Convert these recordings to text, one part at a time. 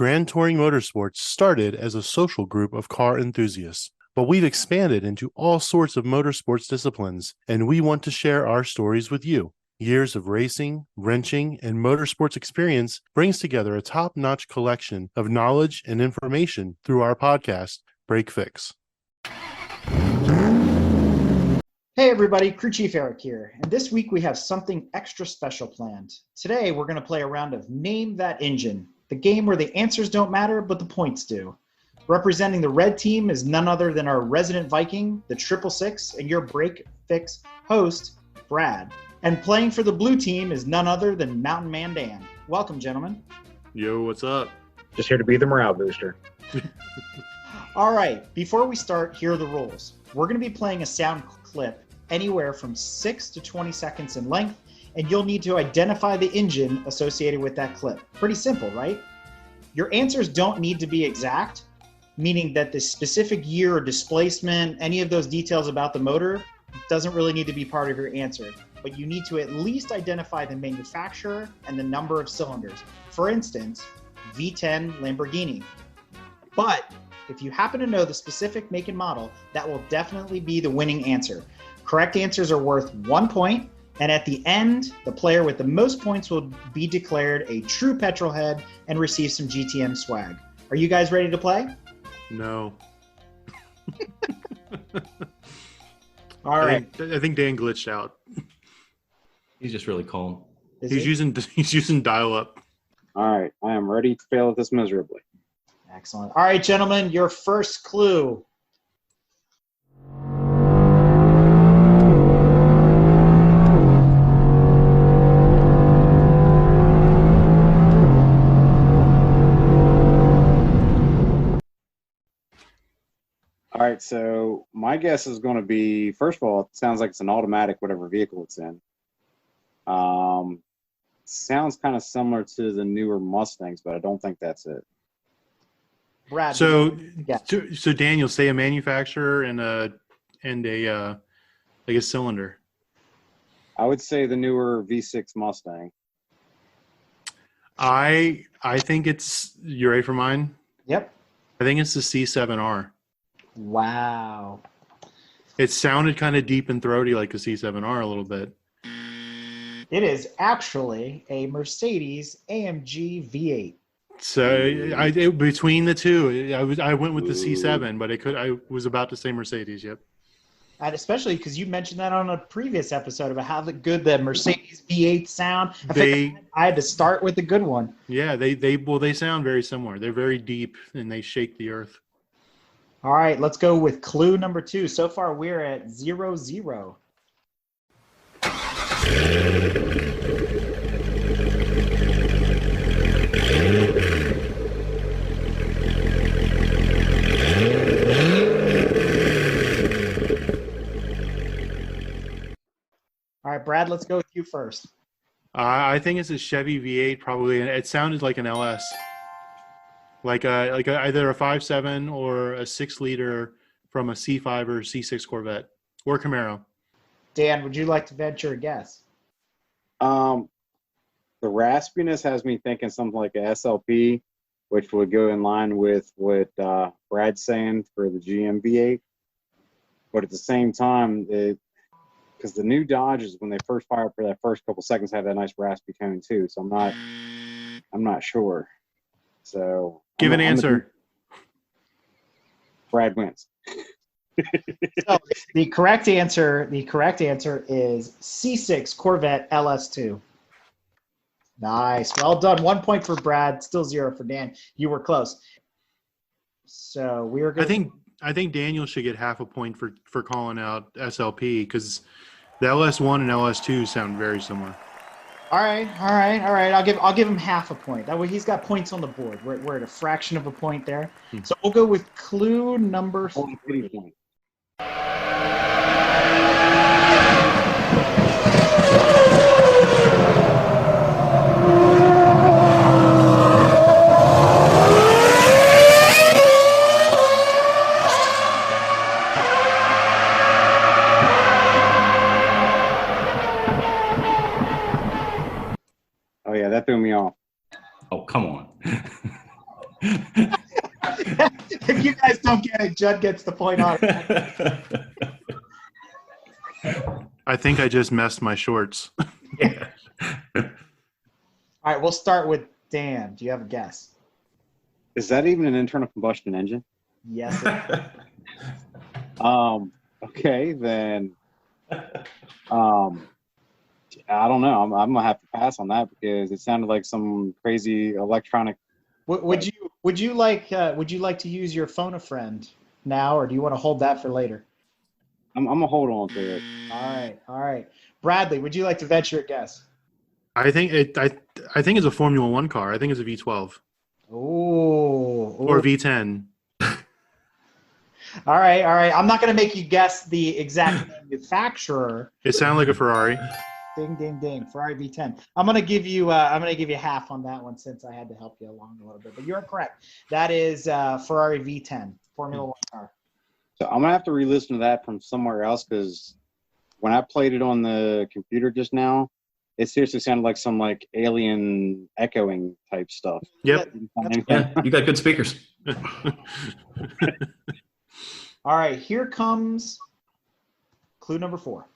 Grand Touring Motorsports started as a social group of car enthusiasts, but we've expanded into all sorts of motorsports disciplines, and we want to share our stories with you. Years of racing, wrenching, and motorsports experience brings together a top-notch collection of knowledge and information through our podcast, Break Fix. Hey everybody, Crew Chief Eric here, and this week we have something extra special planned. Today we're going to play a round of Name That Engine, the game where the answers don't matter, but the points do. Representing the red team is none other than our resident Viking, the 666, and your Break Fix host, Brad. And playing for the blue team is none other than Mountain Man Dan. Welcome, gentlemen. Yo, what's up? Just here to be the morale booster. All right, before we start, here are the rules. We're going to be playing a sound clip anywhere from 6 to 20 seconds in length, and you'll need to identify the engine associated with that clip. Pretty simple, right? Your answers don't need to be exact, meaning that the specific year or displacement, any of those details about the motor, doesn't really need to be part of your answer. But you need to at least identify the manufacturer and the number of cylinders. For instance, V10 Lamborghini. But if you happen to know the specific make and model, that will definitely be the winning answer. Correct answers are worth 1 point, and at the end, the player with the most points will be declared a true petrolhead and receive some GTM swag. Are you guys ready to play? No. All right. I think Dan glitched out. He's just really calm. He's using dial-up. All right, I am ready to fail at this miserably. Excellent. All right, gentlemen, your first clue. All right, so my guess is going to be, first of all, it sounds like it's an automatic, whatever vehicle it's in. Sounds kind of similar to the newer Mustangs, but I don't think that's it. Brad. So Yeah. so Daniel, say a manufacturer and a like a cylinder. I would say the newer V6 Mustang. I think it's, you ready for mine? Yep. I think it's the C7R. Wow. It sounded kind of deep and throaty like a C7R a little bit. It is actually a Mercedes AMG V8. So between the two, I went with the C7, but I was about to say Mercedes. Yep. And especially because you mentioned that on a previous episode about how good the Mercedes V8 sound. I had to start with the good one. Yeah, they sound very similar. They're very deep and they shake the earth. All right, let's go with clue number 2. So far, we're at 0-0. All right, Brad, let's go with you first. I think it's a Chevy V8 probably, and it sounded like an LS, like either a 5.7 or a 6-liter from a C5 or C6 Corvette or Camaro. Dan, would you like to venture a guess? The raspiness has me thinking something like a SLP, which would go in line with what Brad's saying for the GM V8. But at the same time, because the new Dodges, when they first fire up for that first couple seconds, have that nice raspy tone too. So I'm not sure. So Give an answer. Brad wins. So the correct answer is C6 Corvette LS2. Nice. Well done. 1 point for Brad, still 0 for Dan. You were close. So we were going I think Daniel should get half a point for calling out SLP because the LS1 and LS2 sound very similar. All right. I'll give him half a point. That way he's got points on the board. We're at a fraction of a point there. So we'll go with clue number 3. Oh yeah, that threw me off. Oh, come on. If you guys don't get it, Judd gets the point on it. I think I just messed my shorts. Yeah. All right, we'll start with Dan. Do you have a guess? Is that even an internal combustion engine? Yes. Okay, then. I don't know. I'm gonna have to pass on that because it sounded like some crazy electronic. Would you like to use your phone a friend now, or do you want to hold that for later? I'm gonna hold on to it. All right. Bradley, would you like to venture a guess? I think it's a Formula One car. I think it's a V12 Ooh. or V10. All right. I'm not going to make you guess the exact manufacturer. It sounded like a Ferrari. Ding, ding, ding. Ferrari V10. I'm going to give you half on that one since I had to help you along a little bit. But you're correct. That is Ferrari V10, Formula One car. So I'm gonna have to re-listen to that from somewhere else because when I played it on the computer just now, it seriously sounded like some like alien echoing type stuff. Yep. Yeah, you got good speakers. All right. Here comes clue number 4.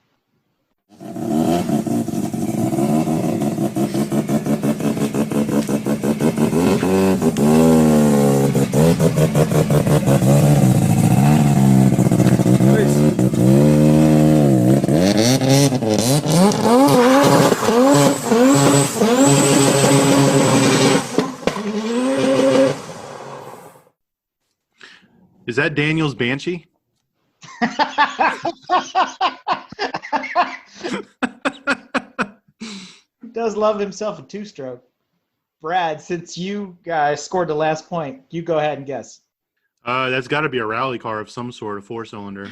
Is that Daniel's Banshee? He does love himself a 2-stroke. Brad, since you guys scored the last point, you go ahead and guess. That's got to be a rally car of some sort, a 4-cylinder.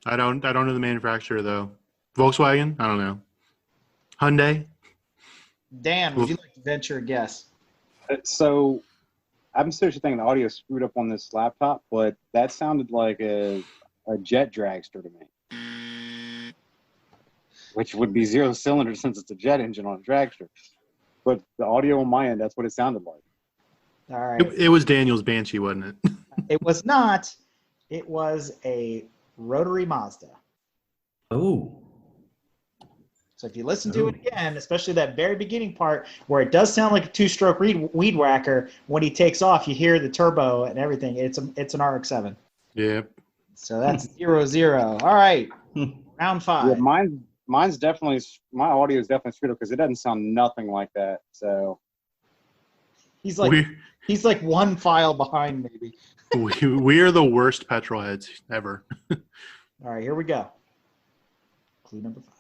I don't know the manufacturer though. Volkswagen? I don't know. Hyundai? Dan, would you like to venture a guess? So I'm seriously thinking the audio screwed up on this laptop, but that sounded like a jet dragster to me, which would be 0-cylinder since it's a jet engine on a dragster. But the audio on my end, that's what it sounded like. All right. It was Daniel's Banshee, wasn't it? It was not. It was a rotary Mazda. Oh. So if you listen to it again, especially that very beginning part where it does sound like a 2-stroke weed whacker, when he takes off, you hear the turbo and everything. It's an RX-7. Yeah. So that's 0-0. All right. Round 5. Yeah, mine's definitely, my audio is definitely screwed up because it doesn't sound nothing like that. So He's like one file behind maybe. We are the worst petrol heads ever. All right, here we go. Clue number 5.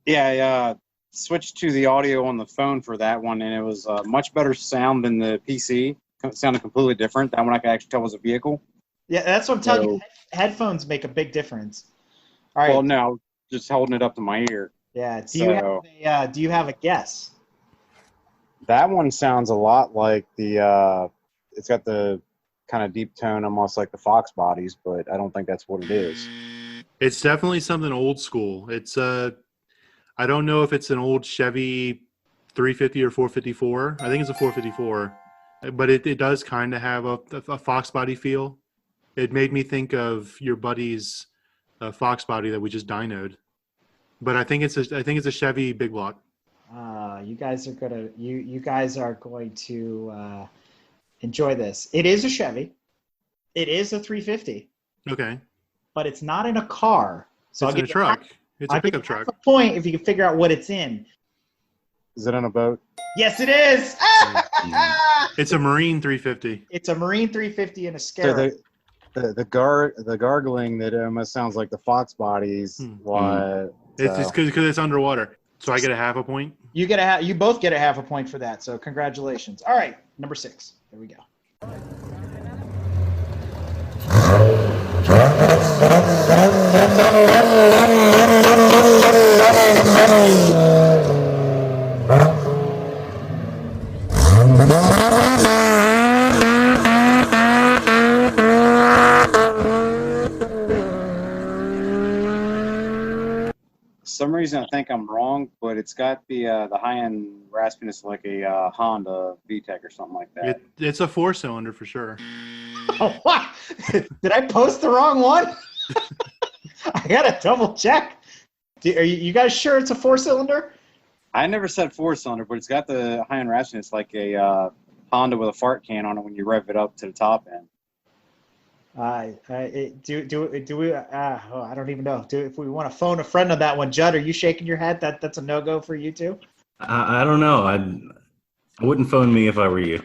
yeah, I switched to the audio on the phone for that one, and it was much better sound than the PC. It sounded completely different. That one I could actually tell was a vehicle. Yeah, that's what I'm telling you. Headphones make a big difference. All right. Well, no, just holding it up to my ear. Yeah. Do you have a guess? That one sounds a lot like the. It's got the kind of deep tone, almost like the Fox bodies, but I don't think that's what it is. It's definitely something old school. It's I don't know if it's an old Chevy 350 or 454. I think it's a 454, but it does kind of have a Fox body feel. It made me think of your buddy's Fox body that we just dynoed, but I think it's a Chevy big block. You guys are going to enjoy this. It is a Chevy. It is a 350. Okay. But it's not in a car. So It's in a truck. It's a pickup truck. A point if you can figure out what it's in. Is it on a boat? Yes, it is. It's a Marine 350. It's a Marine 350 and a Scarab. So the gargling that almost sounds like the Fox bodies. It's just because it's underwater. So I get a half a point. You both get a half a point for that. So congratulations. All right, number 6. Here we go. Some reason I think I'm wrong, but it's got the high end raspiness like a Honda VTEC or something like that. It's a 4-cylinder for sure. Oh, what? Did I post the wrong one? I gotta double check. Are you guys sure it's a 4-cylinder? I never said 4-cylinder, but it's got the high end raspiness like a Honda with a fart can on it when you rev it up to the top end. I don't even know. If we want to phone a friend on that one, Judd, are you shaking your head? That's a no-go for you too? I don't know. I wouldn't phone me if I were you.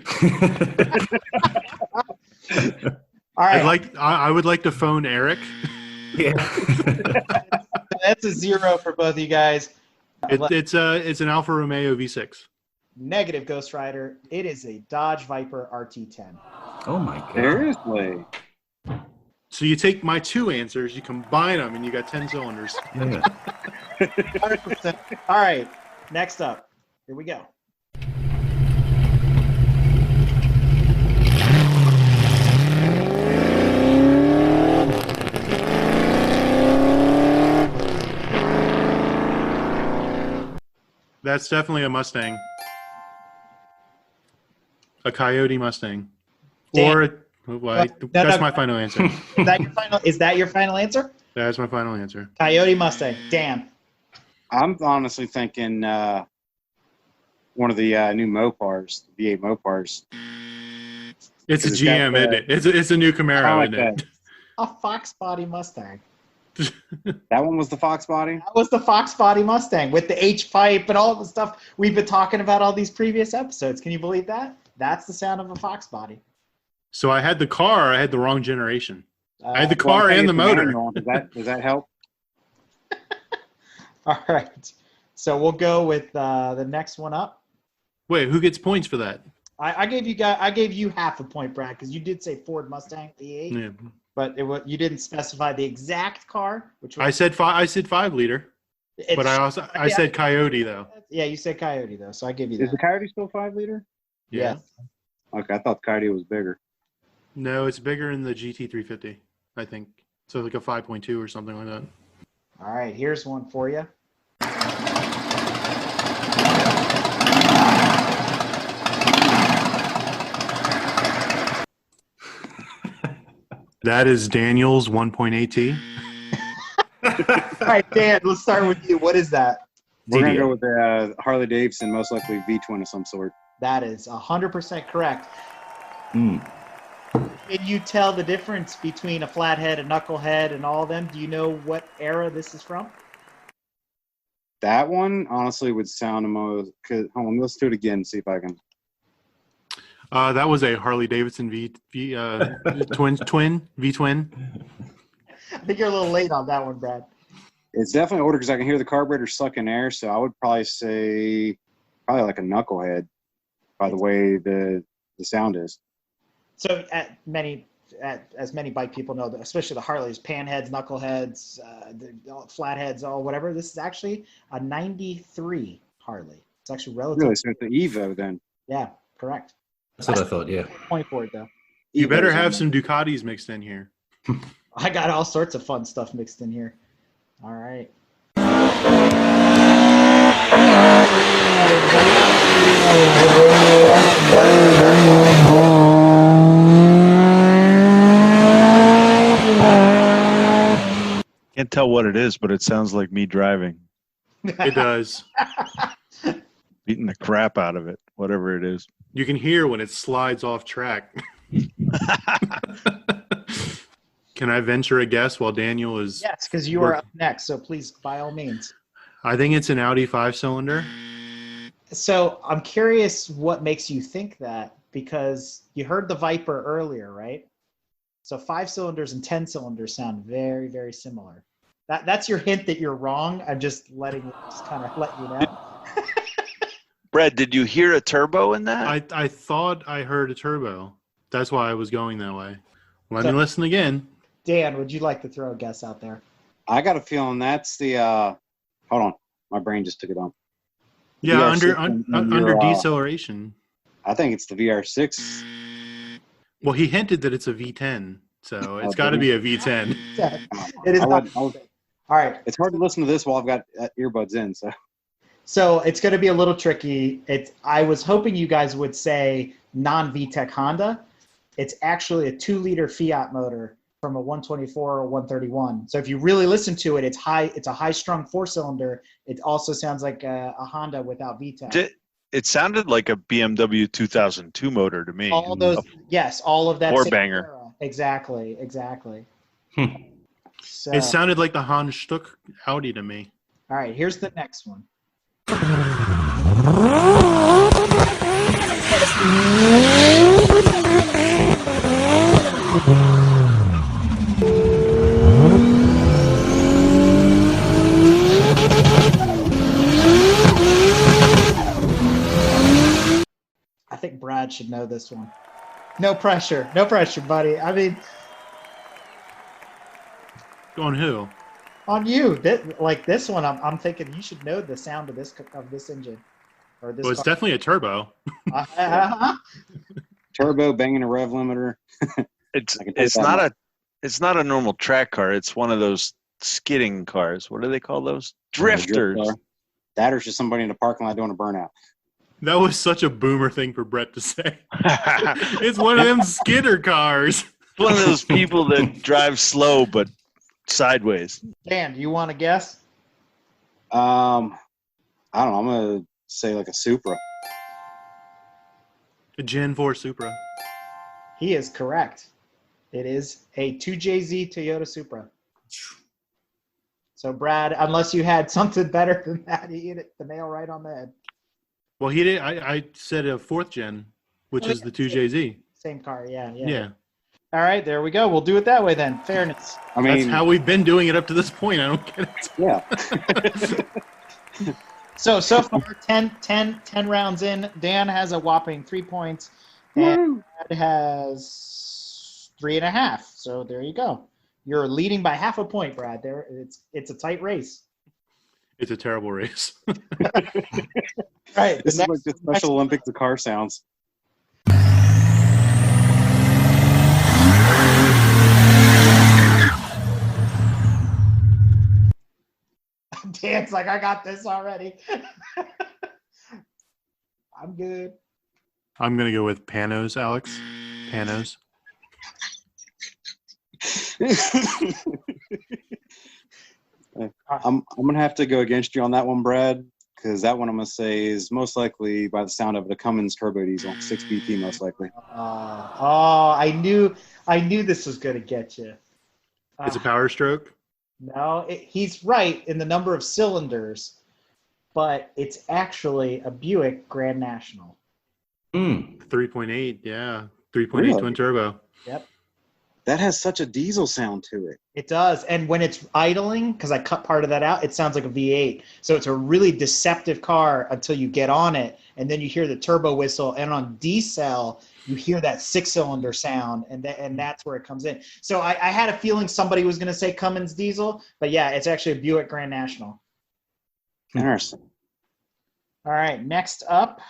All right. I would like to phone Eric. Yeah. That's a 0 for both of you guys. It's an Alfa Romeo V6. Negative, Ghost Rider. It is a Dodge Viper RT10. Oh my god. Seriously? So you take my 2 answers, you combine them, and you got 10 cylinders. Yeah. 100%. All right. Next up. Here we go. That's definitely a Mustang. A Coyote Mustang. Dan. That's my final answer. Is that your final answer? That's my final answer. Coyote Mustang. Dan. I'm honestly thinking one of the new Mopars, V8 Mopars. It's a It's got GM, isn't it? It's a new Camaro, like isn't it? A Fox Body Mustang. That one was the Fox body? That was the Fox Body Mustang with the H-pipe and all the stuff we've been talking about all these previous episodes. Can you believe that? That's the sound of a Fox Body. So I had the car, I had the wrong generation. I had the car and the motor. Manual. Does that help? All right. So we'll go with the next one up. Wait, who gets points for that? I gave you half a point, Brad, because you did say Ford Mustang V8, Yeah. but you didn't specify the exact car, which was, I said 5 liter, but I said Coyote though. Yeah, you said Coyote though, so I give you that. Is the Coyote still 5 liter? Yeah. Okay, I thought the Coyote was bigger. No, it's bigger in the GT350, I think. So like a 5.2 or something like that. All right, here's one for you. That is Daniel's 1.8T. All right, Dan, let's start with you. What is that? We're going to go with the Harley Davidson, most likely V-twin of some sort. That is 100% correct. Mm. Can you tell the difference between a flathead, a knucklehead, and all of them? Do you know what era this is from? That one, honestly, would sound the most... Hold on, let's do it again, see if I can... That was a Harley Davidson V-twin. I think you're a little late on that one, Brad. It's definitely older because I can hear the carburetor sucking air, so I would probably say probably like a knucklehead by the way the sound is. So as many bike people know, especially the Harleys, panheads, knuckleheads, flatheads, all whatever, this is actually a 93 Harley. It's actually relatively... Really? So it's the Evo then? Yeah, correct. That's what I thought, yeah. Point for it, though. You better Evos have on some Ducatis mixed in here. I got all sorts of fun stuff mixed in here. All right. Can't tell what it is, but it sounds like me driving, It does. beating the crap out of it, whatever it is. You can hear when it slides off track. Can I venture a guess while Daniel is... Yes, because you are up next, so please, by all means. I think it's an Audi 5-cylinder. So I'm curious what makes you think that, because you heard the Viper earlier, right? So 5 cylinders and 10 cylinders sound very, very similar. That's your hint that you're wrong. I'm just kind of let you know. Brad, did you hear a turbo in that? I thought I heard a turbo. That's why I was going that way. Let me listen again. Dan, would you like to throw a guess out there? I got a feeling that's the. Hold on, my brain just took it on. Yeah, VR6 under your, deceleration. I think it's the VR6. Well, he hinted that it's a V10, so it's got to did be a V10. It is I not. would- All right. It's hard to listen to this while I've got earbuds in. So So it's going to be a little tricky. I was hoping you guys would say non-VTEC Honda. It's actually a 2-liter Fiat motor from a 124 or 131. So if you really listen to it, it's a high-strung 4-cylinder. It also sounds like a Honda without VTEC. It sounded like a BMW 2002 motor to me. All those, yes, all of that. Four same banger. era. Exactly. So, It sounded like the Hans Stuck Audi to me. all right, here's the next one. I think Brad should know this one. No pressure, buddy. I mean, On who? on you, like this one, I'm thinking you should know the sound of this engine, or this. Well, it's car. definitely a turbo. turbo banging a rev limiter. It's I can take it's that not much. it's not a normal track car. It's one of those skidding cars. What do they call those? Drifters. That or just somebody in the parking lot doing a burnout. That was such a boomer thing for Brett to say. It's one of them skidder cars. One of those people that drive slow but sideways. Dan, do you want to guess? I don't know. I'm gonna say like a Supra. A Gen 4 Supra. He is correct. It is a 2JZ Toyota Supra. So, Brad, unless you had something better than that, he hit the nail right on the head. Well, he did. I said a 4th gen, which is the 2JZ. Same car, yeah. Yeah. All right, there we go. We'll do it that way then. Fairness. I mean, That's how we've been doing it up to this point. I don't get it. yeah. So far, 10 rounds in. Dan has a whopping 3 points, and Brad has 3.5. So there you go. You're leading by half a point, Brad. There, it's a tight race. It's a terrible race. Right. This is like the Special Olympics of car sounds. Dan's like, I got this already. I'm good. I'm going to go with Panos, Alex. Panos. I'm gonna have to go against you on that one, Brad, because that one I'm gonna say is most likely, by the sound of it, a Cummins turbo diesel, 6 BP most likely. I knew this was gonna get you. It's a Power Stroke. No, he's right in the number of cylinders, but it's actually a Buick Grand National. 3.8, yeah. 3.8 Really? twin turbo. Yep. That has such a diesel sound to it. It does. And when it's idling, because I cut part of that out, it sounds like a V8. So it's a really deceptive car until you get on it, and then you hear the turbo whistle. And on D-Cell, you hear that 6-cylinder sound, and that's where it comes in. So I had a feeling somebody was going to say Cummins diesel, but yeah, it's actually a Buick Grand National. Interesting. All right, next up.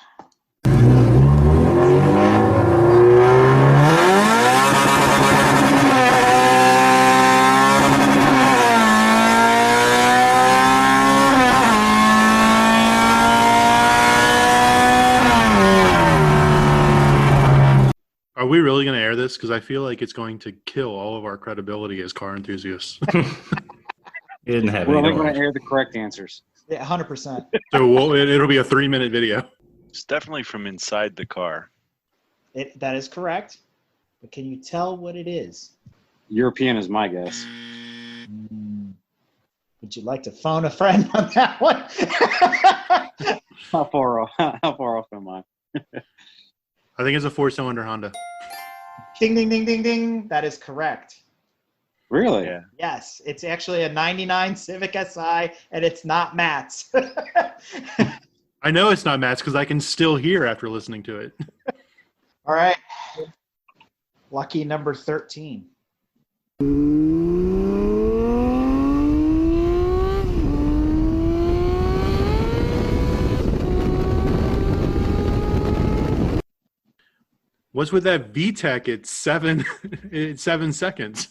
Are we really going to air this? Because I feel like it's going to kill all of our credibility as car enthusiasts. He didn't have We're any only going noise. to air the correct answers. Yeah, 100%. So it'll be a 3-minute video. It's definitely from inside the car. That is correct. But can you tell what it is? European is my guess. Would you like to phone a friend on that one? How far off am I? I think it's a 4-cylinder Honda. Ding, ding, ding, ding, ding. That is correct. Really? Yeah. Yes, it's actually a 99 Civic Si, and it's not Matt's. I know it's not Matt's because I can still hear after listening to it. All right. Lucky number 13. What's with that VTEC at 7 seconds?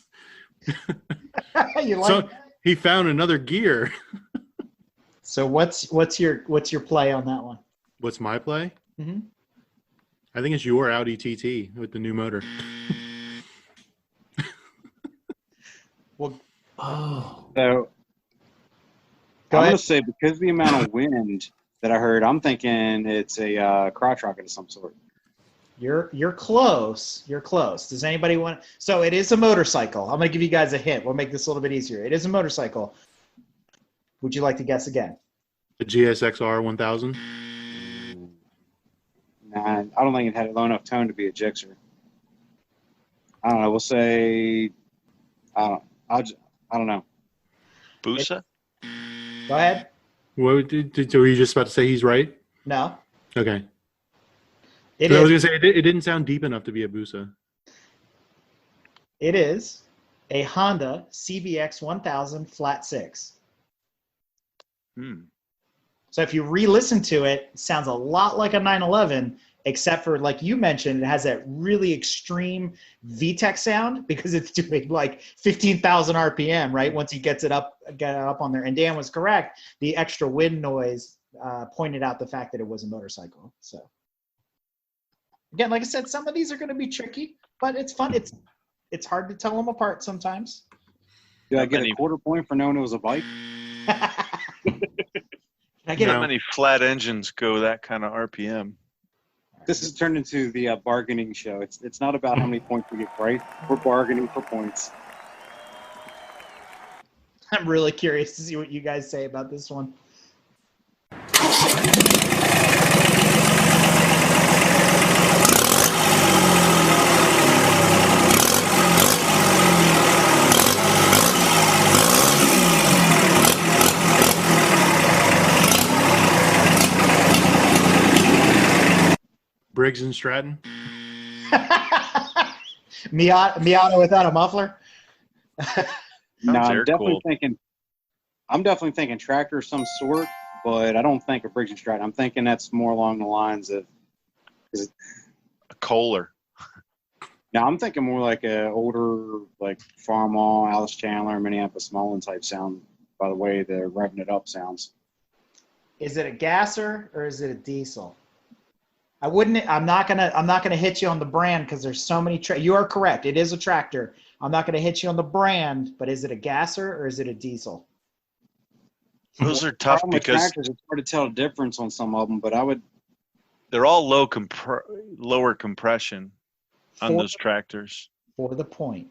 You like So that? he found another gear. So what's your play on that one? What's my play? Mm-hmm. I think it's your Audi TT with the new motor. Well, Oh, So go I'm ahead. gonna say because the amount of wind that I heard, I'm thinking it's a crotch rocket of some sort. You're close. You're close. Does anybody want? So it is a motorcycle. I'm gonna give you guys a hint. We'll make this a little bit easier. It is a motorcycle. Would you like to guess again? The GSXR 1000. Nah, I don't think it had a low enough tone to be a Gixxer. I don't know. We'll say I don't know. Busa? Go ahead. What were you just about to say? He's right. No, Okay. it I was is. gonna say it didn't sound deep enough to be a Busa. It is a Honda CBX 1000 flat six. Hmm. So if you re-listen to it, it sounds a lot like a 911, except for, like you mentioned, it has that really extreme VTEC sound because it's doing like 15,000 RPM, right? Once he get it up on there. And Dan was correct. The extra wind noise pointed out the fact that it was a motorcycle. So again, like I said, some of these are going to be tricky, but it's fun. It's hard to tell them apart sometimes. Did I How get many- a quarter point for knowing it was a bike? Can I get No. How many flat engines go that kind of RPM? This has turned into the bargaining show. It's not about how many points we get right. We're bargaining for points. I'm really curious to see what you guys say about this one. Briggs and Stratton. Miata without a muffler. No, Sounds I'm air definitely cooled. thinking tractor of some sort, but I don't think a Briggs and Stratton. I'm thinking that's more along the lines of. A Kohler. Now I'm thinking more like a older, like Farmall, Alice Chandler, Minneapolis Mullen type sound. By the way, the revving it up sounds. Is it a gasser or is it a diesel? I'm not gonna hit you on the brand because there's so many. You are correct. It is a tractor. I'm not gonna hit you on the brand, but is it a gasser or is it a diesel? Those are tough Problem with because tractors, it's hard to tell the difference on some of them, but I would. they're all lower compression on For- those tractors. For the point,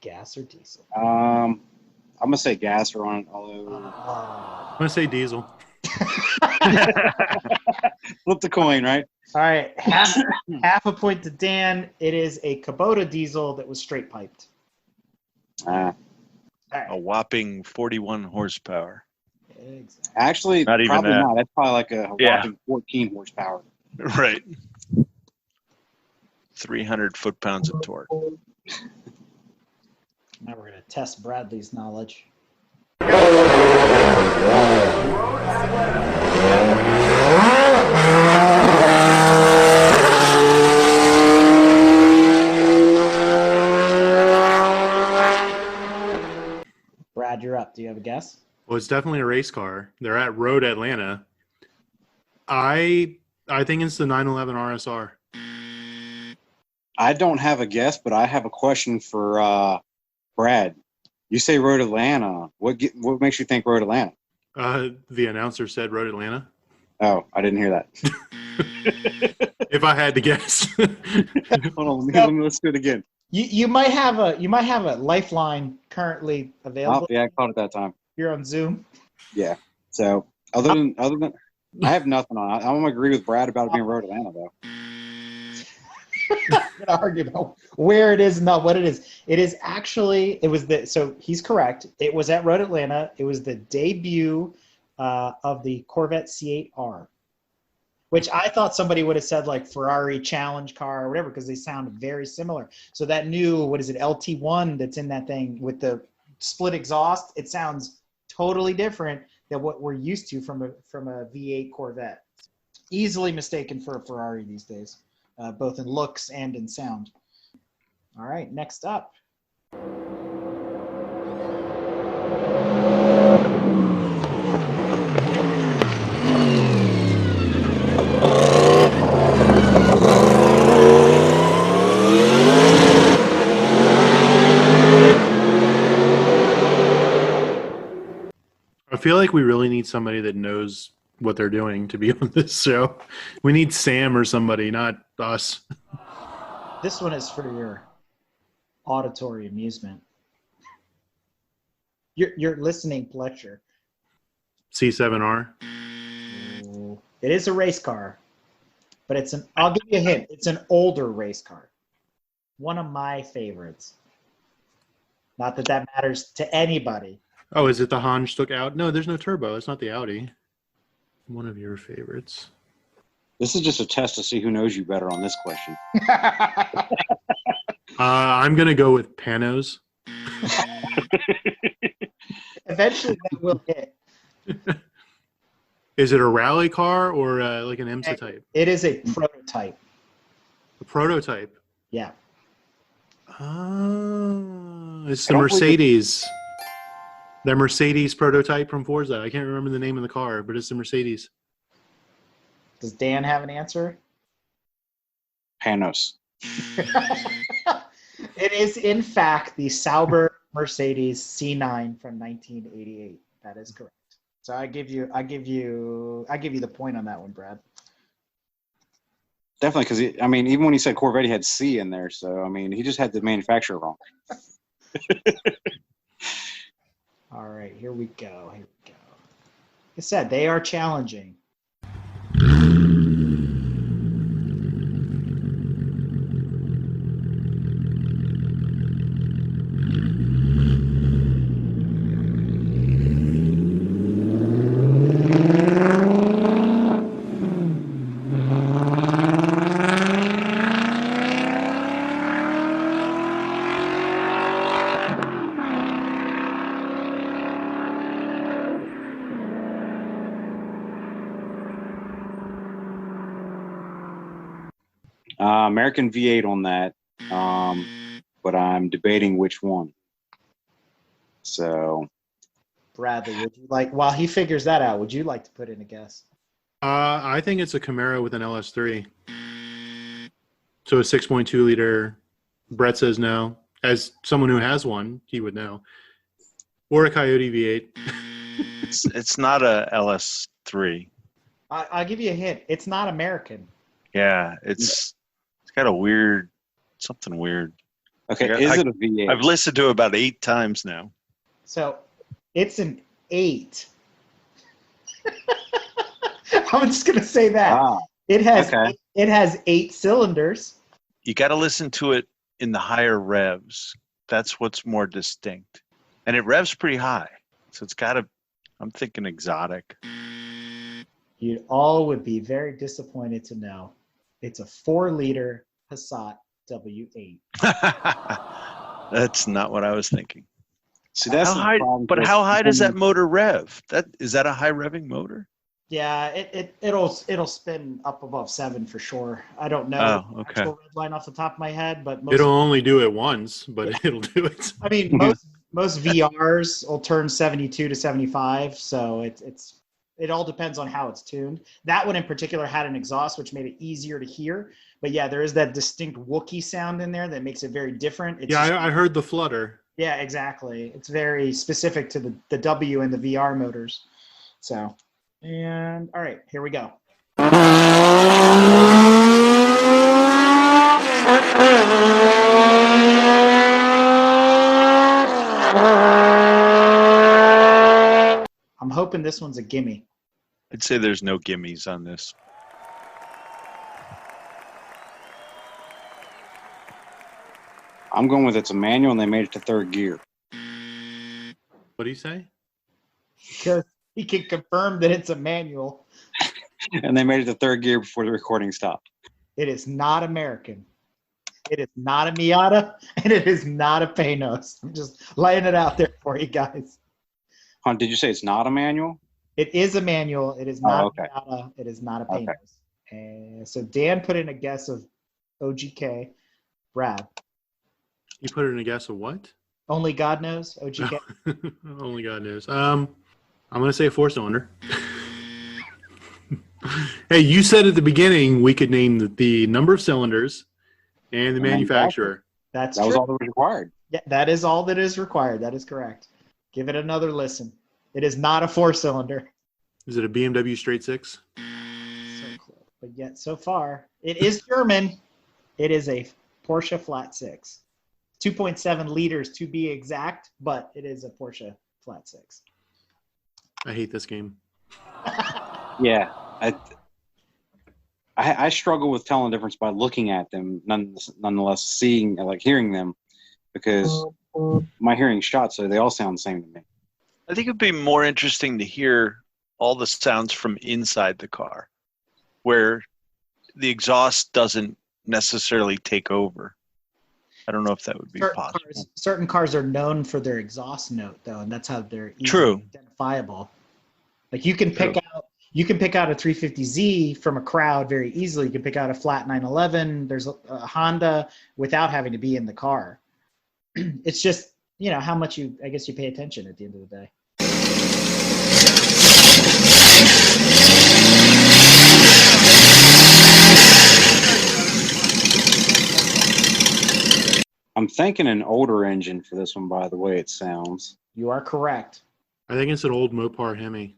gas or diesel? I'm gonna say gasser on it, although I'm gonna say diesel. flip the coin, right? All right, half a point to Dan. It is a Kubota diesel that was straight piped. Uh, All right, A whopping 41 horsepower. exactly. actually, Not even probably that. not. That's probably like a Yeah. whopping 14 horsepower. Right. 300 foot-pounds of torque. Now we're gonna test Bradley's knowledge. Brad, you're up. Do you have a guess? Well, it's definitely a race car. They're at Road Atlanta. I think it's the 911 RSR. I don't have a guess, but I have a question for Brad. You say Road Atlanta. What makes you think Road Atlanta? The announcer said Road Atlanta. Oh, I didn't hear that. If I had to guess. Hold on, let me let's do it again. You might have a lifeline currently available. Oh, yeah, I caught it that time. You're on Zoom. Yeah. So other than I have nothing on it. I'm gonna agree with Brad about it being Road Atlanta though. I'm gonna argue about where it is, not what it is. It is actually, so he's correct. It was at Road Atlanta. It was the debut of the Corvette C8R, which I thought somebody would have said like Ferrari challenge car or whatever, because they sound very similar. So that new, what is it, LT1 that's in that thing with the split exhaust, it sounds totally different than what we're used to from a V8 Corvette. Easily mistaken for a Ferrari these days. both in looks and in sound. All right, next up. I feel like we really need somebody that knows what they're doing to be on this show. We need Sam or somebody, not us. This one is for your auditory amusement. Your listening pleasure. C7R. It is a race car, but I'll give you a hint. It's an older race car. One of my favorites. Not that that matters to anybody. Oh, is it the Hanstuck out? No, there's no turbo. It's not the Audi. One of your favorites. This is just a test to see who knows you better on this question. I'm going to go with Panos. Eventually that will hit. Is it a rally car or like an IMSA type? It is a prototype. A prototype. Yeah. It's the Mercedes. The Mercedes prototype from Forza. I can't remember the name of the car, but it's the Mercedes. Does Dan have an answer? Panos. It is, in fact, the Sauber Mercedes C9 from 1988. That is correct. So I give you the point on that one, Brad. Definitely, because even when he said Corvette, he had C in there. So he just had the manufacturer wrong. All right, here we go. Like I said, they are challenging. American V8 on that, but I'm debating which one. So, Bradley, would you like, while he figures that out, would you like to put in a guess? I think it's a Camaro with an LS3. So a 6.2 liter. Brett says no. As someone who has one, he would know. Or a Coyote V8. It's not a LS3. I'll give you a hint. It's not American. Yeah, it's got something weird. okay, Yeah, is it a V8? I've listened to it about 8 times now. So it's an 8. I'm just gonna say that it has 8 cylinders. You got to listen to it in the higher revs. That's what's more distinct, and it revs pretty high. So it's got to. I'm thinking exotic. You all would be very disappointed to know it's a 4-liter Passat W8. That's not what I was thinking. See, that's How high? But how high does that motor rev? Is that a high revving motor? Yeah, it'll spin up above 7 for sure. I don't know Oh, the okay. actual red line off the top of my head, but It'll only do it once, but it'll do it. I mean most VRs will turn 72 to 75, so it all depends on how it's tuned. That one in particular had an exhaust, which made it easier to hear. But yeah, there is that distinct Wookiee sound in there that makes it very different. It's I heard the flutter. Yeah, exactly. It's very specific to the W and the VR motors. So, and all right, here we go. I'm hoping this one's a gimme. I'd say there's no gimmies on this. I'm going with it's a manual and they made it to 3rd gear. What do you say? Because he can confirm that it's a manual. And they made it to 3rd gear before the recording stopped. It is not American. It is not a Miata, and it is not a Panos. I'm just laying it out there for you guys. Did you say it's not a manual? It is a manual. It is not okay. a Miata. It is not a Okay. Panos. And so Dan put in a guess of OGK. Brad. You put it in a guess of what? Only God knows. OGK. Only God knows. I'm gonna say a 4-cylinder. Hey, you said at the beginning we could name the number of cylinders and the The manufacturer. That's That true. was all that was required. Yeah, that is all that is required. That is correct. Give it another listen. It is not a 4-cylinder. Is it a BMW straight six? So close. But yet, so far, it is German. It is a Porsche flat six. 2.7 liters to be exact, but it is a Porsche flat six. I hate this game. Yeah, I struggle with telling the difference by looking at them, nonetheless seeing, like hearing them, because my hearing's shot, so they all sound the same to me. I think it'd be more interesting to hear all the sounds from inside the car, where the exhaust doesn't necessarily take over. I don't know if that would be possible. Certain cars are known for their exhaust note, though, and that's how they're easily True. identifiable. Like you can pick out a 350Z from a crowd very easily. You can pick out a flat 911. There's a Honda without having to be in the car. It's just, how much you pay attention at the end of the day. I'm thinking an older engine for this one, by the way it sounds. You are correct. I think it's an old Mopar Hemi,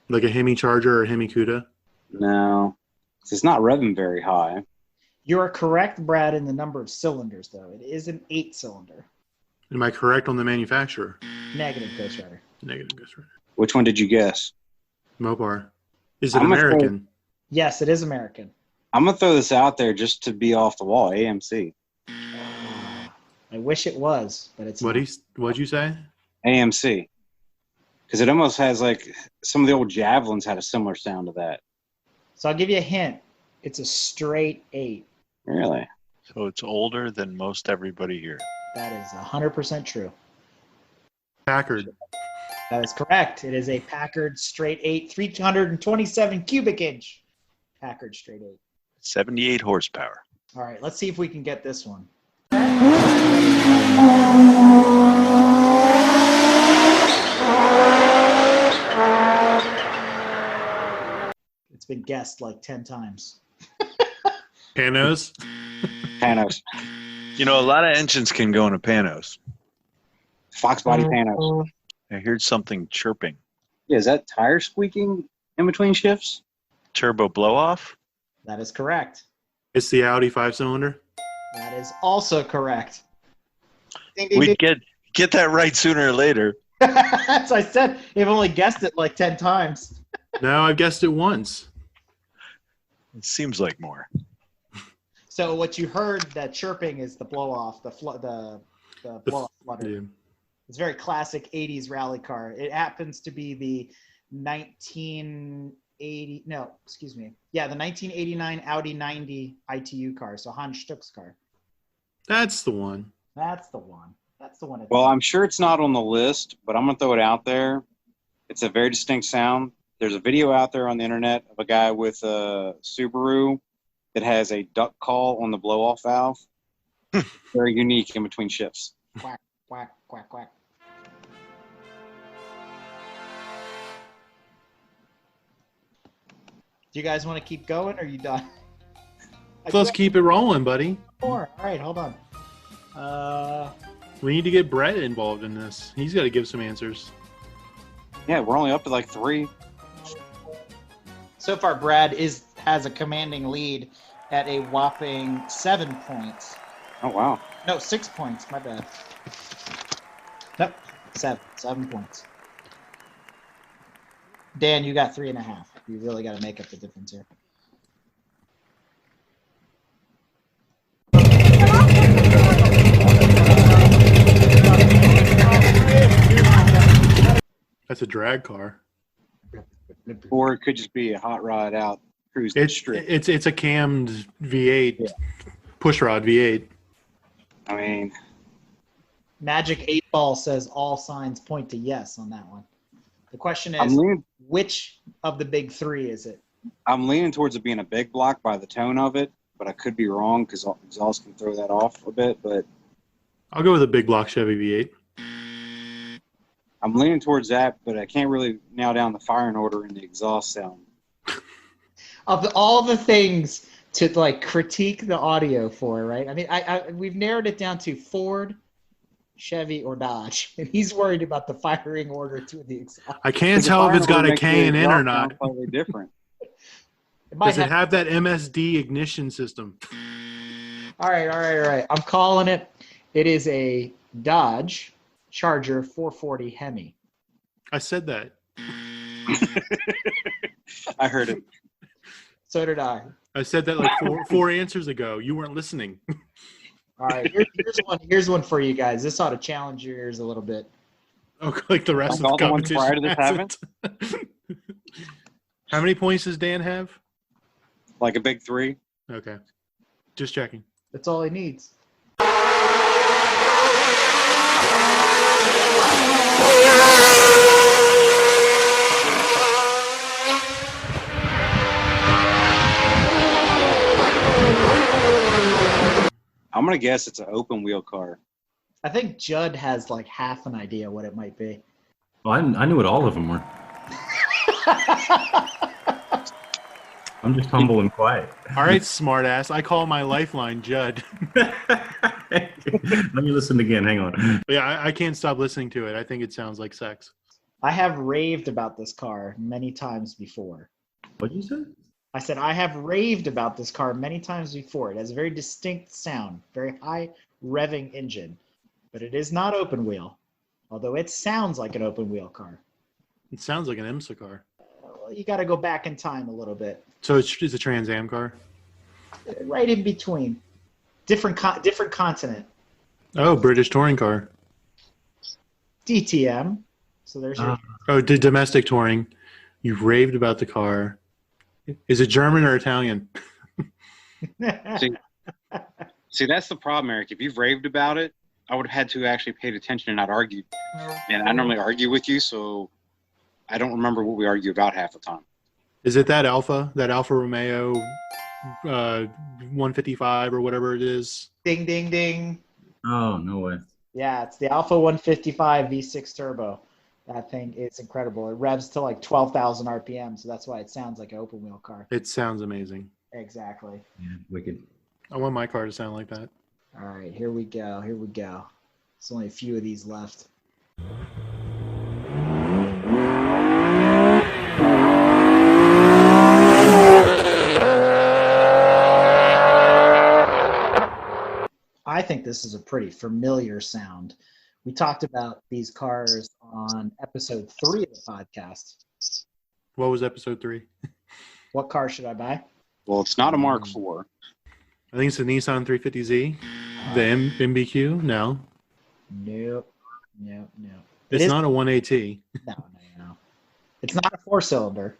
like a Hemi Charger or Hemi Cuda. No, it's not revving very high. You are correct, Brad, in the number of cylinders, though. It is an 8-cylinder. Am I correct on the manufacturer? Negative, Ghost Rider. Negative, Ghost Rider. Which one did you guess? Mopar. Is it I'm gonna American? Yes, it is American. I'm gonna throw this out there just to be off the wall. AMC. I wish it was, but it's not. What'd you say? AMC. Because it almost has like some of the old Javelins had a similar sound to that. So I'll give you a hint. It's a straight 8. Really? So it's older than most everybody here. That is 100% true. Packard. That is correct. It is a Packard straight 8, 327 cubic inch. Packard straight 8. 78 horsepower. All right, let's see if we can get this one. It's been guessed like 10 times. Panos. Panos. A lot of engines can go into Panos. Fox body Panos. I heard something chirping. Yeah, is that tire squeaking in between shifts? Turbo blow off? That is correct. It's the Audi 5-cylinder. That is also correct. Ding, ding, We'd ding. get that right sooner or later. As I said, they've only guessed it like 10 times. No, I've guessed it once. It seems like more. So what you heard, that chirping, is the blow off, the blow off flutter. Yeah. It's a very classic 80s rally car. It happens to be the 1989 Audi 90 ITU car. So Hans Stuck's car. That's the one. That's the one. That's the one. Well, I'm sure it's not on the list, but I'm going to throw it out there. It's a very distinct sound. There's a video out there on the internet of a guy with a Subaru that has a duck call on the blow-off valve. Very unique in between shifts. Quack, quack, quack, quack. Do you guys want to keep going, or are you done? Let's keep it rolling, buddy. More. All right, hold on. We need to get Brett involved in this. He's got to give some answers. Yeah, we're only up to like 3. So far, Brad has a commanding lead at a whopping 7 points. Oh, wow. No, 6 points. My bad. Nope, 7 points. Dan, you got 3.5. You really got to make up the difference here. That's a drag car. Or it could just be a hot rod out cruise the street. It's a cammed V8, Yeah. pushrod V8. I mean, Magic 8 Ball says all signs point to yes on that one. The question I'm is, leaning, which of the big three is it? I'm leaning towards it being a big block by the tone of it, but I could be wrong because exhaust can throw that off a bit. But I'll go with a big block Chevy V8. I'm leaning towards that, but I can't really nail down the firing order and the exhaust sound. Of all the things to like critique the audio for, right? I mean, we've narrowed it down to Ford, Chevy, or Dodge, and he's worried about the firing order to the exhaust. I can't The tell if firing it's got order a makes the K and N or exhaust not. sound Slightly different. It might Does it have- have that MSD ignition system? All right. I'm calling it. It is a Dodge Charger 440 Hemi. I said that. I heard it. So did I. I said that like four answers ago. You weren't listening. All right, here's one for you guys. This ought to challenge your ears a little bit. Oh, like the rest Like of the all the ones prior to this competition. How many points does Dan have? Like a big 3. Okay. Just checking. That's all he needs. I'm gonna guess it's an open wheel car. I think Judd has like half an idea what it might be. Well, I knew what all of them were. I'm just humble and quiet. All right, smartass. I call my lifeline Judd. Let me listen again. Hang on. But yeah, I can't stop listening to it. I think it sounds like sex. I have raved about this car many times before. What'd you say? I said I have raved about this car many times before. It has a very distinct sound, very high revving engine, but it is not open wheel, although it sounds like an open wheel car. It sounds like an IMSA car. Well, you got to go back in time a little bit, So it's a Trans Am car? right in between, different continent. Oh, British touring car. DTM. So there's your. Oh, domestic touring. You've raved about the car. Is it German or Italian? See, that's the problem, Eric. If you've raved about it, I would have had to actually paid attention and not argued. And I normally argue with you, so I don't remember what we argue about half the time. Is it that Alfa Romeo 155 or whatever it is? Ding, ding, ding. Oh, no way. Yeah, it's the Alpha 155 V6 turbo. That thing is incredible. It revs to like 12,000 RPM, so that's why it sounds like an open wheel car. It sounds amazing. Exactly. Yeah, wicked. I want my car to sound like that. All right, here we go. There's only a few of these left. I think this is a pretty familiar sound. We talked about these cars on episode 3 of the podcast. What was episode 3? What car should I buy? Well, it's not a Mark IV. I think it's a Nissan 350Z. The MBQ? No. Nope. It's is- not a 1AT. No. It's not a 4-cylinder.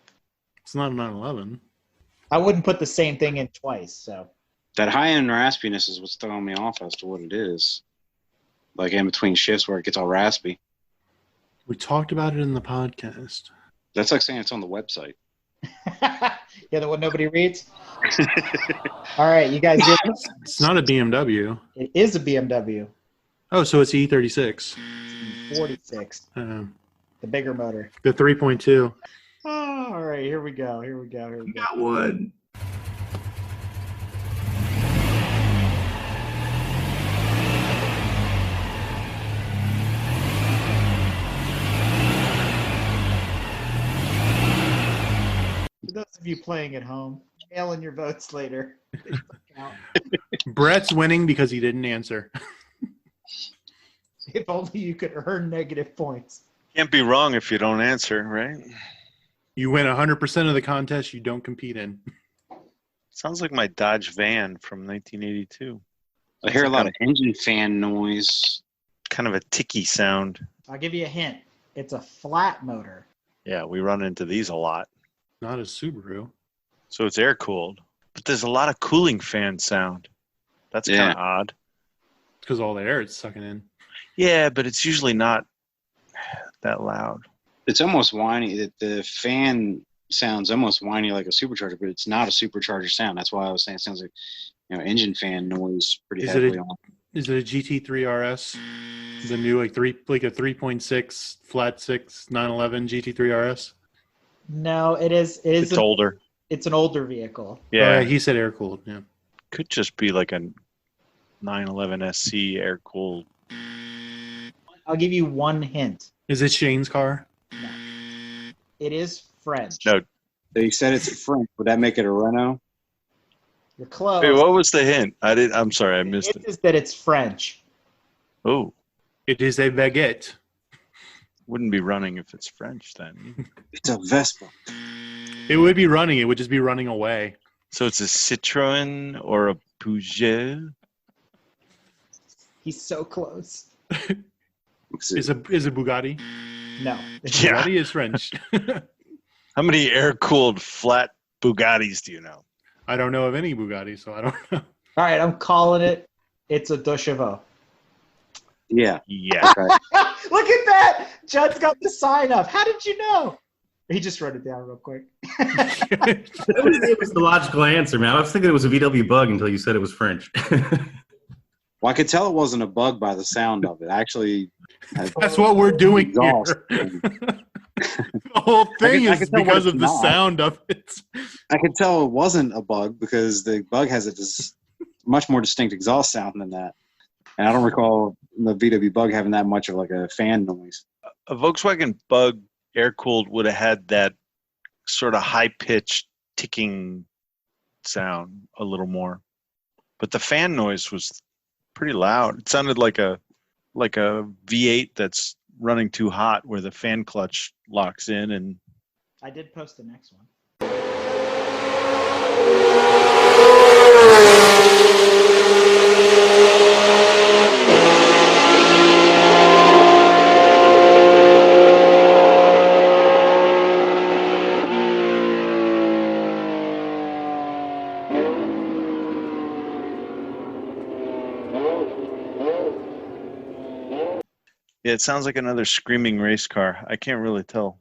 It's not a 911. I wouldn't put the same thing in twice, so. That high-end raspiness is what's throwing me off as to what it is. Like in between shifts where it gets all raspy. We talked about it in the podcast. That's like saying it's on the website. Yeah, the one nobody reads? All right, you guys get this? It's not a BMW. It is a BMW. Oh, so it's E36. 46, the bigger motor. The 3.2. Oh, all right, here we go. Got one. For those of you playing at home, mail in your votes later. Brett's winning because he didn't answer. If only you could earn negative points. Can't be wrong if you don't answer, right? You win 100% of the contest you don't compete in. Sounds like my Dodge van from 1982. I hear a lot of engine fan noise. Kind of a ticky sound. I'll give you a hint. It's a flat motor. Yeah, we run into these a lot. Not a Subaru. So it's air cooled. But there's a lot of cooling fan sound. That's Yeah. kind of odd. Because all the air it's sucking in. Yeah, but it's usually not that loud. It's almost whiny. The fan sounds almost whiny like a supercharger, but it's not a supercharger sound. That's why I was saying it sounds like engine fan noise pretty Is it heavily a- on. Is it a GT3 RS? The new like a 3.6 flat 6 911 GT3 RS? No, it is. It's older. It's an older vehicle. Oh, Yeah, he said air cooled. Yeah. could just be like a 911 SC air cooled. I'll give you one hint. Is it Shane's car? No. It is French. No. They said it's French. Would that make it a Renault? You're close. Wait, what was the hint? I'm sorry, I missed It it. is that it's French. Oh, It is a baguette. wouldn't be running if it's French then. It's a Vespa. It would be running. It would just be running away. So it's a Citroen or a Peugeot. He's so close. Is a Bugatti? No. Yeah. Bugatti is French. How many air cooled flat Bugattis do you know? I don't know of any Bugatti, so I don't know. All right, I'm calling it. It's a Deux Chevaux. Yeah. Yeah. Okay. Look at that! Judd's got the sign up. How did you know? He just wrote it down real quick. It was the logical answer, man. I was thinking it was a VW Bug until you said it was French. Well, I could tell it wasn't a bug by the sound of it. Actually, That's what we're doing exhaust. here. The whole thing I is can tell because what of it's the not. sound of it. I could tell it wasn't a bug because the bug has a much more distinct exhaust sound than that. And I don't recall the VW Bug having that much of like a fan noise. A Volkswagen Bug air cooled would have had that sort of high pitched ticking sound a little more. But the fan noise was pretty loud. It sounded like a V8 that's running too hot where the fan clutch locks in and I did post the next one. yeah, it sounds like another screaming race car. I can't really tell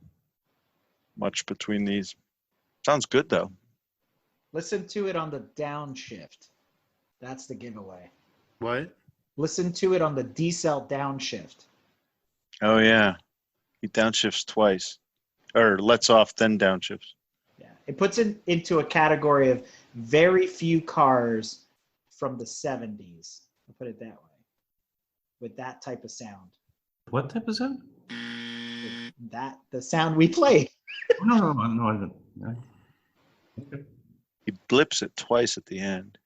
much between these. Sounds good though. Listen to it on the downshift. That's the giveaway. What? Listen to it on the decel downshift. Oh yeah. He downshifts twice. Or lets off then downshifts. Yeah, it puts it into a category of very few cars from the 70s. I'll put it that way. With that type of sound. What type of sound? The sound we played. No, I didn't. No. Okay. He blips it twice at the end.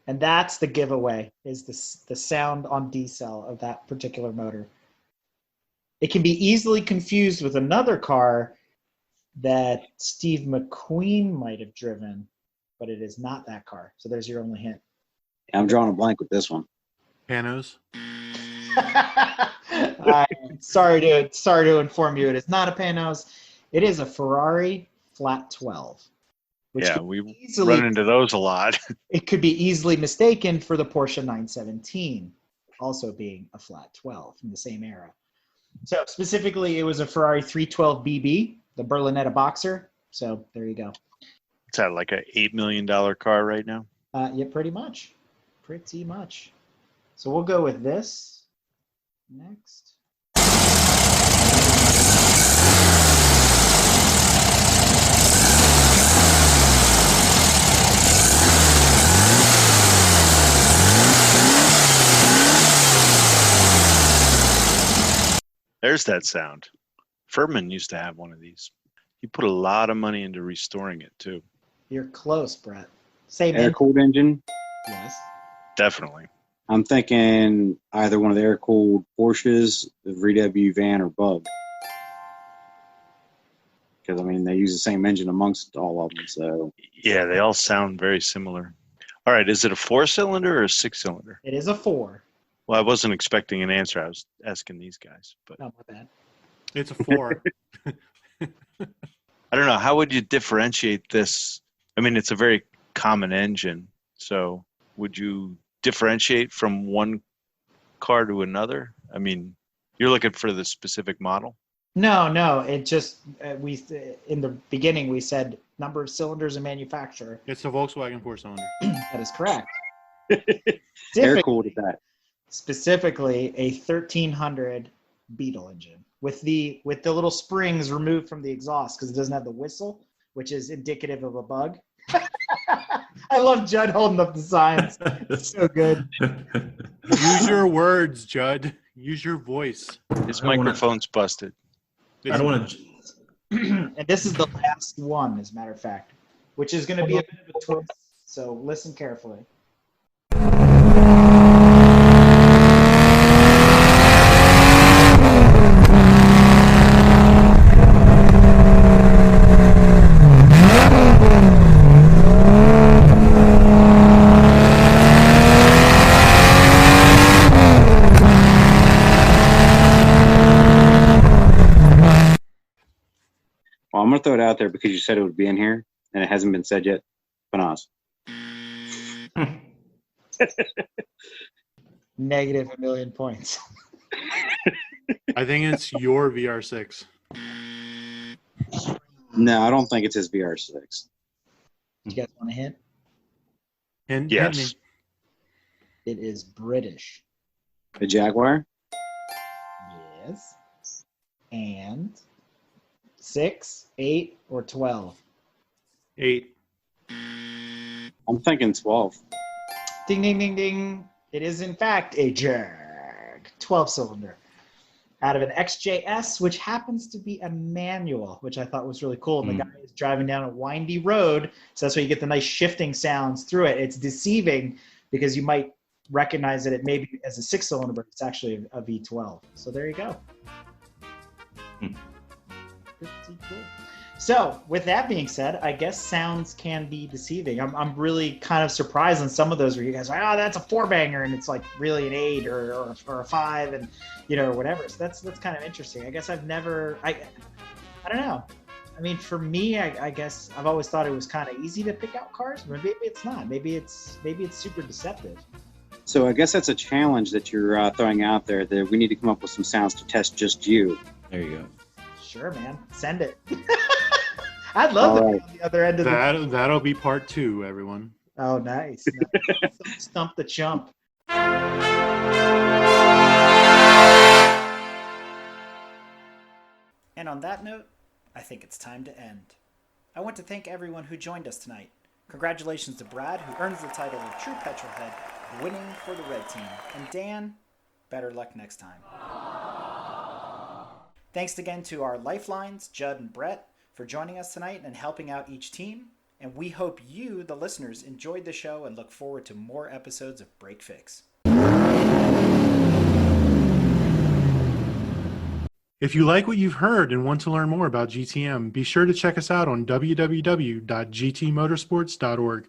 And that's the giveaway, is the sound on decel of that particular motor. It can be easily confused with another car that Steve McQueen might have driven, but it is not that car. So there's your only hint. I'm drawing a blank with this one. Panos? Sorry to inform you, it is not a Panos. It is a Ferrari Flat 12. Which Yeah, could we easily run into those a lot. it could be easily mistaken for the Porsche 917, also being a flat 12 from the same era. So specifically, it was a Ferrari 312 BB, the Berlinetta Boxer. So there you go. It's at like a $8 million car right now. Yeah, pretty much. Pretty much. So we'll go with this next. There's that sound. Furman used to have one of these. He put a lot of money into restoring it too. You're close, Brett. Same Air engine. cooled engine. Yes. Definitely. I'm thinking either one of the air cooled Porsches, the VW van, or Bug. Because I mean, they use the same engine amongst all of them. So Yeah, they all sound very similar. All right, is it a 4-cylinder or a 6-cylinder? It is a 4. Well, I wasn't expecting an answer. I was asking these guys, but Not my bad. It's a 4. I don't know. How would you differentiate this? I mean, it's a very common engine. So would you differentiate from one car to another? I mean, you're looking for the specific model? No. It just we in the beginning we said number of cylinders and manufacturer. It's a Volkswagen 4-cylinder. That is correct. Air cooled at that. Specifically a 1300 Beetle engine with the little springs removed from the exhaust because it doesn't have the whistle, which is indicative of a bug. I love Judd holding up the signs. It's so good. Use your words, Judd. Use your voice. His I don't wanna- microphone's busted. I don't want to. And this is the last one, as a matter of fact, which is going to be a bit of a twist. So listen carefully. Well, I'm gonna throw it out there because you said it would be in here, and it hasn't been said yet. Panas. Negative a million points. I think it's your VR6. No, I don't think it's his VR6. You guys want a hint? And Yes. It is British. The Jaguar. Yes. And 6, 8, or 12? 8. I'm thinking 12. Ding, ding, ding, ding. It is, in fact, a Jag 12-cylinder out of an XJS, which happens to be a manual, which I thought was really cool. And the guy is driving down a windy road, so that's why you get the nice shifting sounds through it. It's deceiving because you might recognize that it maybe as a 6-cylinder, but it's actually a V12. So there you go. Pretty cool. So with that being said, I guess sounds can be deceiving. I'm really kind of surprised on some of those where you guys are like, oh, that's a 4-banger, and it's like really an 8 or a 5, and or whatever. So that's kind of interesting. I guess I've never I don't know. I mean, for me, I guess I've always thought it was kind of easy to pick out cars, but maybe it's not. Maybe it's super deceptive. So I guess that's a challenge that you're throwing out there. That we need to come up with some sounds to test just you. There you go. Sure, man. Send it. I'd love to be on the other end of That'll be part 2, everyone. Oh, nice. Stump the chump. And on that note, I think it's time to end. I want to thank everyone who joined us tonight. Congratulations to Brad, who earns the title of True Petrolhead, winning for the red team. And Dan, better luck next time. Thanks again to our lifelines, Judd and Brett, for joining us tonight and helping out each team. And we hope you, the listeners, enjoyed the show and look forward to more episodes of Break Fix. If you like what you've heard and want to learn more about GTM, be sure to check us out on www.gtmotorsports.org.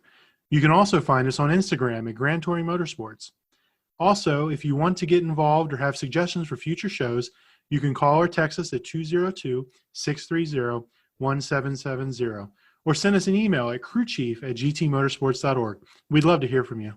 You can also find us on Instagram at Grand Touring Motorsports. Also, if you want to get involved or have suggestions for future shows, you can call or text us at 202-630-1770 or send us an email at crewchief@gtmotorsports.org. We'd love to hear from you.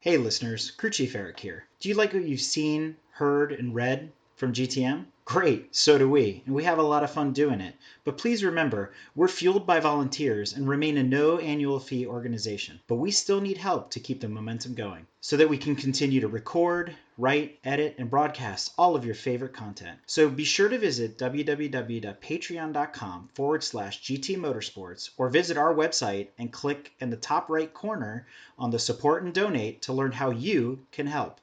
Hey listeners, Crew Chief Eric here. Do you like what you've seen, heard, and read from GTM? Great, so do we, and we have a lot of fun doing it. But please remember, we're fueled by volunteers and remain a no annual fee organization. But we still need help to keep the momentum going so that we can continue to record, write, edit, and broadcast all of your favorite content. So be sure to visit www.patreon.com/GT Motorsports or visit our website and click in the top right corner on the support and donate to learn how you can help.